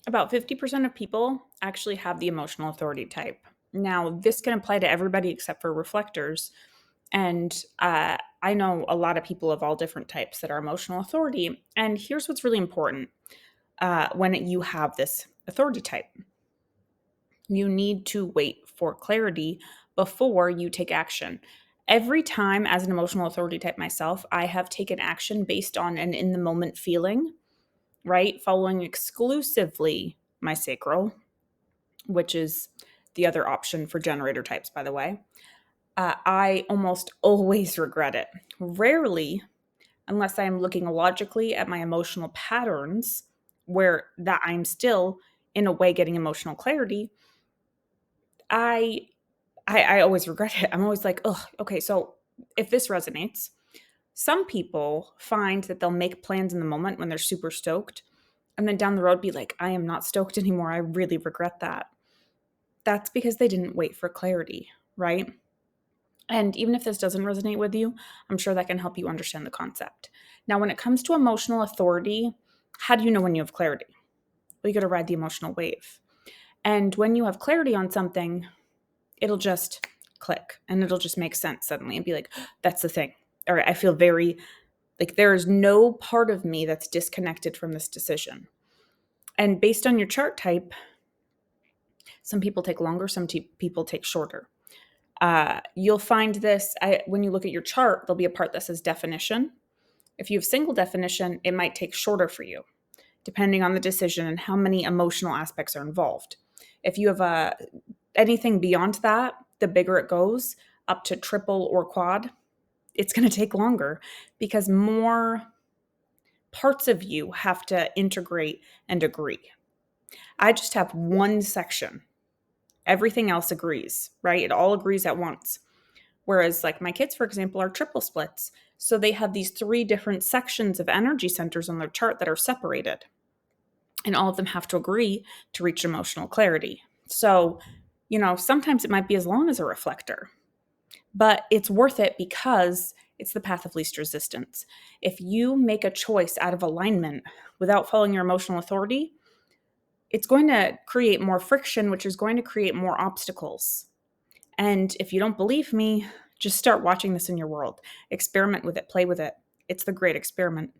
About 50% of people actually have the emotional authority type. Now, this can apply to everybody except for reflectors. And I know a lot of people of all different types that are emotional authority. And here's what's really important when you have this authority type: you need to wait for clarity before you take action. Every time, as an emotional authority type myself, I have taken action based on an in the moment feeling, right? Following exclusively my sacral, which is the other option for generator types, by the way. I almost always regret it. Rarely, unless I'm looking logically at my emotional patterns, where that I'm still in a way getting emotional clarity, I I always regret it. I'm always like, oh, okay. So if this resonates, some people find that they'll make plans in the moment when they're super stoked, and then down the road be like, I am not stoked anymore. I really regret that. That's because they didn't wait for clarity, right? And even if this doesn't resonate with you, I'm sure that can help you understand the concept. Now, when it comes to emotional authority, how do you know when you have clarity? Well, you got to ride the emotional wave. And when you have clarity on something, it'll just click and it'll just make sense suddenly and be like, that's the thing. All right, I feel very like there is no part of me that's disconnected from this decision. And based on your chart type, some people take longer, people take shorter. You'll find this when you look at your chart, there'll be a part that says definition. If you have single definition, it might take shorter for you, depending on the decision and how many emotional aspects are involved. If you have anything beyond that, the bigger it goes, up to triple or quad, it's going to take longer because more parts of you have to integrate and agree. I just have one section. Everything else agrees, right? It all agrees at once. Whereas, like my kids, for example, are triple splits. So they have these three different sections of energy centers on their chart that are separated. And all of them have to agree to reach emotional clarity. So, sometimes it might be as long as a reflector, but it's worth it because it's the path of least resistance. If you make a choice out of alignment without following your emotional authority, it's going to create more friction, which is going to create more obstacles. And if you don't believe me, just start watching this in your world. Experiment with it, play with it. It's the great experiment.